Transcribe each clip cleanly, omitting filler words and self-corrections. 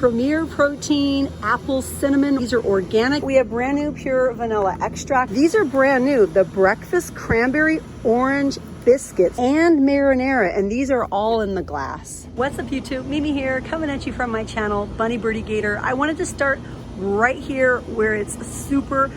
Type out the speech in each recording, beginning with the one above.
Premier Protein, apple cinnamon. These are organic. We have brand new pure vanilla extract. These are brand new. The breakfast cranberry orange biscuits and marinara, and these are all in the glass. What's up YouTube? Mimi here, coming at you from my channel, Bunny Birdie Gator. I wanted to start right here where it's super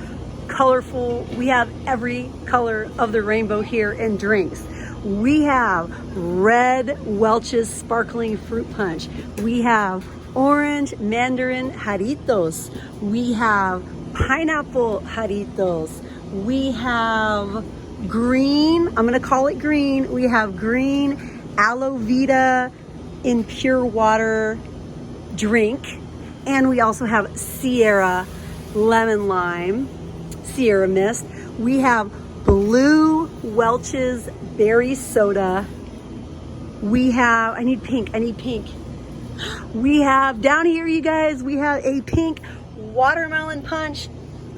colorful. We have every color of the rainbow here in drinks. We have red Welch's sparkling fruit punch. We have orange mandarin jarritos. We have pineapple jarritos. We have green, I'm gonna call it green. We have green aloe vera in pure water drink. And we also have Sierra lemon lime, Sierra mist. We have blue Welch's berry soda. We have, I need pink. We have down here, you guys, we have a pink watermelon punch.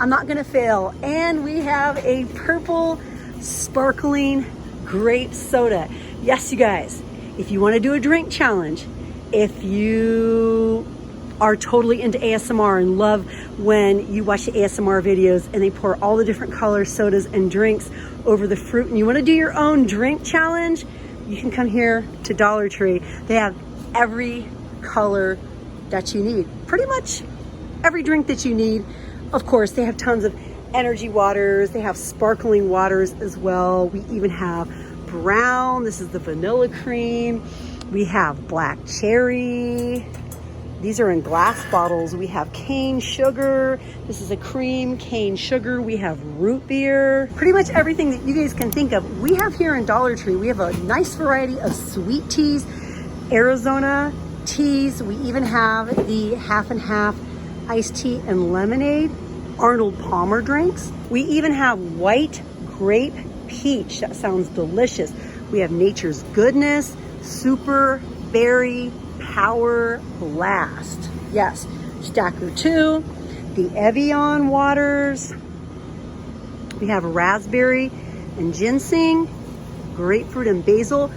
I'm not gonna fail. And we have a purple sparkling grape soda. Yes, you guys, if you wanna do a drink challenge, if you are totally into ASMR and love when you watch the ASMR videos and they pour all the different color sodas and drinks over the fruit, and you wanna do your own drink challenge, you can come here to Dollar Tree. They have every color that you need, pretty much every drink that you need. Of course, they have tons of energy waters. They have sparkling waters as well. We even have brown. This is the vanilla cream. We have black cherry. These are in glass bottles. We have cane sugar. This is a cream cane sugar. We have root beer. Pretty much everything that you guys can think of, we have here in Dollar Tree. We have a nice variety of sweet teas, Arizona teas. We even have the half and half iced tea and lemonade, Arnold Palmer drinks. We even have white grape peach. That sounds delicious. We have Nature's Goodness, Super Berry Power Blast. Yes, Stacker 2, the Evian waters. We have raspberry and ginseng, grapefruit and basil,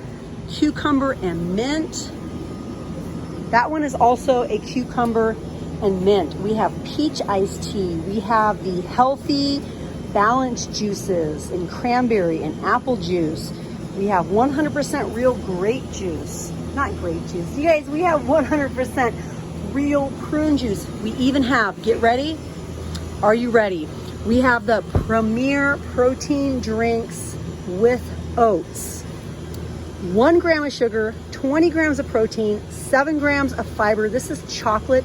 cucumber and mint. That one is also a cucumber and mint. We have peach iced tea. We have the healthy balanced juices in cranberry and apple juice. We have 100% real grape juice. Not grape juice. You guys, we have 100% real prune juice. We even have, get ready. Are you ready? We have the Premier Protein drinks with oats. 1 gram of sugar, 20 grams of protein, 7 grams of fiber. This is chocolate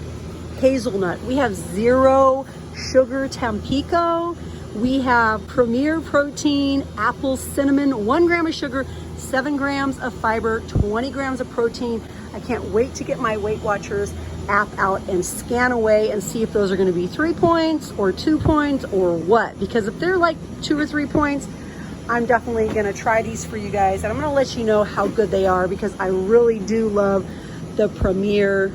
hazelnut. We have 0 sugar Tampico. We have Premier Protein, apple cinnamon, 1 gram of sugar, 7 grams of fiber, 20 grams of protein. I can't wait to get my Weight Watchers app out and scan away and see if those are gonna be 3 points or 2 points or what. Because if they're like 2 or 3 points, I'm definitely gonna try these for you guys. And I'm gonna let you know how good they are because I really do love the Premier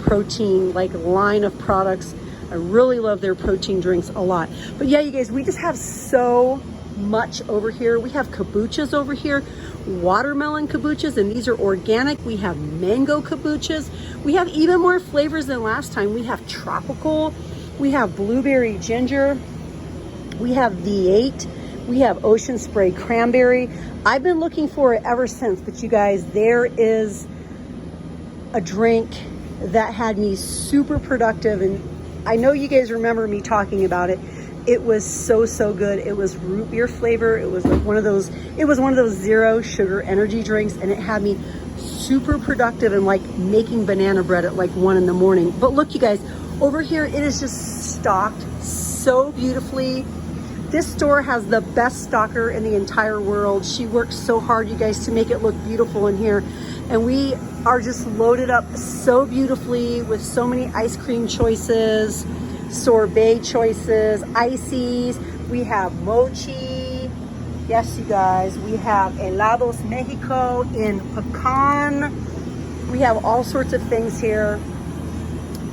Protein line of products. I really love their protein drinks a lot. But yeah, you guys, we just have so much over here. We have kombuchas over here, watermelon kombuchas, and these are organic. We have mango kombuchas. We have even more flavors than last time. We have tropical. We have blueberry ginger. We have V8. We have ocean spray cranberry. I've been looking for it ever since, but you guys, there is a drink that had me super productive, and I know you guys remember me talking about it. It was so good. It was root beer flavor. It was like one of those 0 sugar energy drinks, and it had me super productive and like making banana bread at like 1 in the morning. But look, you guys, over here it is just stocked so beautifully. This store has the best stocker in the entire world. She works so hard, you guys, to make it look beautiful in here. And we are just loaded up so beautifully with so many ice cream choices, sorbet choices, ices. We have mochi. Yes, you guys, we have helados Mexico in pecan. We have all sorts of things here.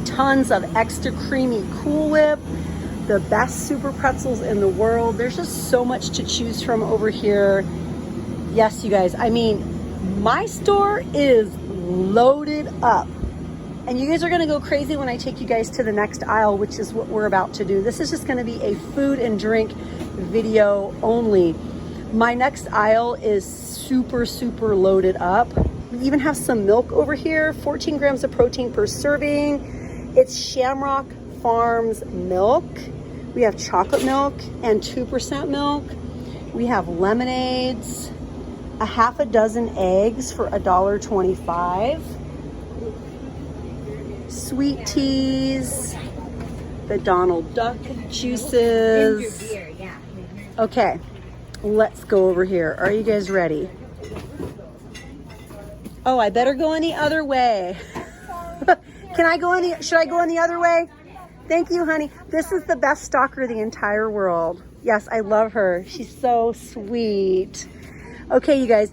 Tons of extra creamy Cool Whip. The best super pretzels in the world. There's just so much to choose from over here. Yes, you guys, I mean, my store is loaded up And you guys are gonna go crazy when I take you guys to the next aisle, which is what we're about to do. This is just gonna be a food and drink video only. My next aisle is super, super loaded up. We even have some milk over here, 14 grams of protein per serving. It's Shamrock Farms milk. We have chocolate milk and 2% milk. We have lemonades, a half a dozen eggs for $1.25. Sweet teas, the Donald Duck juices. Okay, let's go over here. Are you guys ready? Oh, I better go any other way. Can I go any, should I go any other way? Thank you, honey. This is the best stalker in the entire world. Yes, I love her. She's so sweet. Okay, you guys,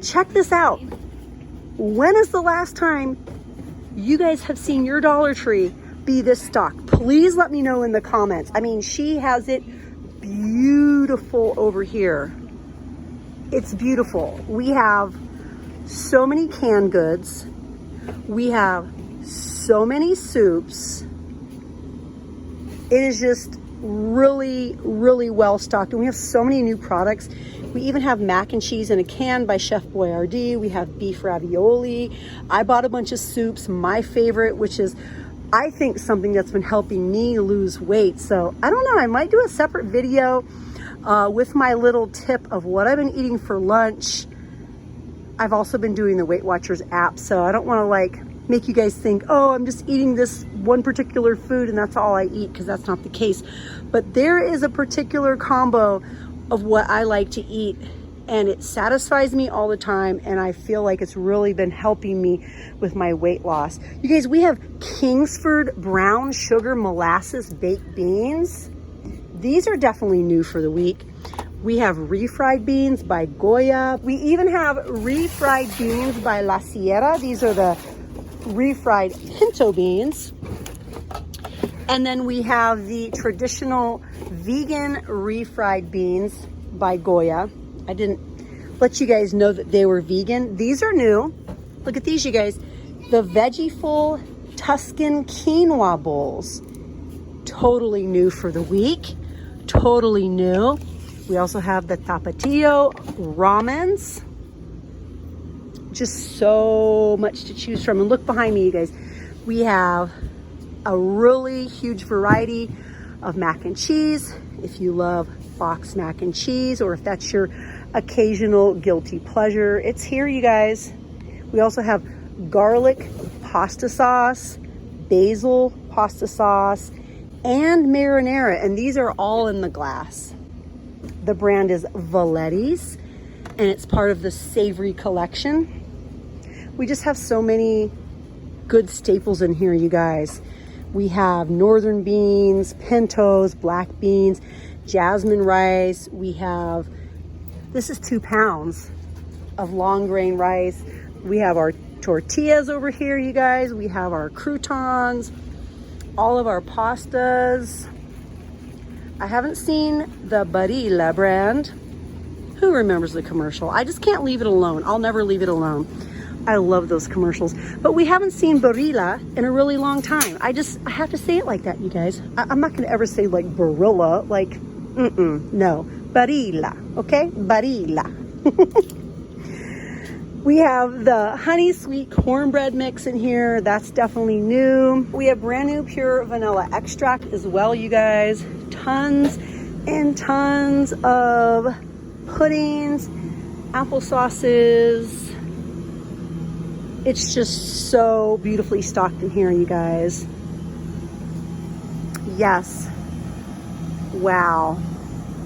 check this out. When is the last time you guys have seen your Dollar Tree be this stocked? Please let me know in the comments. I mean, she has it beautiful over here. It's beautiful. We have so many canned goods. We have so many soups. It is just really, really well stocked. And we have so many new products. We even have mac and cheese in a can by Chef Boyardee. We have beef ravioli. I bought a bunch of soups. My favorite, which is, I think, something that's been helping me lose weight. So I don't know, I might do a separate video with my little tip of what I've been eating for lunch. I've also been doing the Weight Watchers app, so I don't want to like make you guys think, oh, I'm just eating this one particular food and that's all I eat, because that's not the case. But there is a particular combo of what I like to eat, and it satisfies me all the time, and I feel like it's really been helping me with my weight loss. You guys, we have Kingsford brown sugar molasses baked beans. These are definitely new for the week. We have refried beans by Goya. We even have refried beans by La Sierra. These are the refried pinto beans. And then we have the traditional vegan refried beans by Goya. I didn't let you guys know that they were vegan. These are new. Look at these, you guys. The Veggieful Tuscan quinoa bowls. Totally new for the week. Totally new. We also have the Tapatio ramens. Just so much to choose from. And look behind me, you guys. We have a really huge variety of mac and cheese. If you love boxed mac and cheese, or if that's your occasional guilty pleasure, it's here, you guys. We also have garlic pasta sauce, basil pasta sauce, and marinara. And these are all in the glass. The brand is Valetti's, and it's part of the savory collection. We just have so many good staples in here, you guys. We have northern beans, pintos, black beans, jasmine rice. We have, this is 2 pounds of long grain rice. We have our tortillas over here, you guys. We have our croutons, all of our pastas. I haven't seen the Barilla brand. Who remembers the commercial? I just can't leave it alone. I'll never leave it alone. I love those commercials. But we haven't seen Barilla in a really long time. I have to say it like that, you guys. I'm not gonna ever say like Barilla, like, no. Barilla, okay? Barilla. We have the honey sweet cornbread mix in here. That's definitely new. We have brand new pure vanilla extract as well, you guys. Tons and tons of puddings, applesauces. It's just so beautifully stocked in here, you guys. Yes. Wow.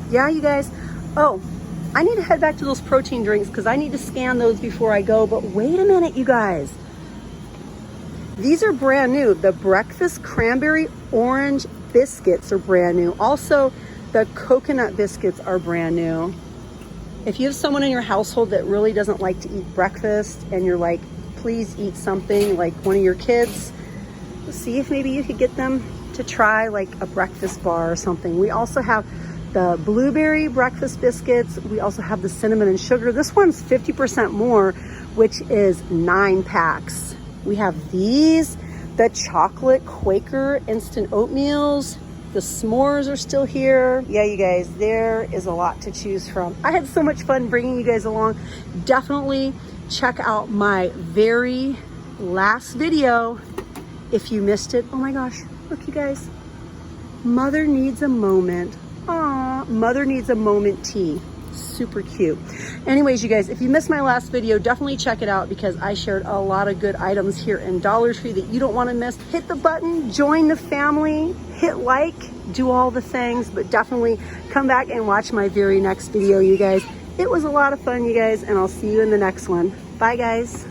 Yeah, you guys. Oh, I need to head back to those protein drinks because I need to scan those before I go. But wait a minute, you guys. These are brand new. The breakfast cranberry orange biscuits are brand new. Also, the coconut biscuits are brand new. If you have someone in your household that really doesn't like to eat breakfast and you're like, please eat something, like one of your kids, see if maybe you could get them to try like a breakfast bar or something. We also have the blueberry breakfast biscuits. We also have the cinnamon and sugar. This one's 50% more, which is 9 packs. We have these, the chocolate Quaker instant oatmeals. The s'mores are still here. Yeah, you guys, there is a lot to choose from. I had so much fun bringing you guys along. Definitely check out my very last video if you missed it. Oh my gosh, look you guys. Mother needs a moment. Aw, Mother needs a moment tea. Super cute. Anyways, you guys, if you missed my last video, definitely check it out because I shared a lot of good items here in Dollar Tree that you don't want to miss. Hit the button, join the family, hit like, do all the things, but definitely come back and watch my very next video, you guys. It was a lot of fun, you guys, and I'll see you in the next one. Bye, guys.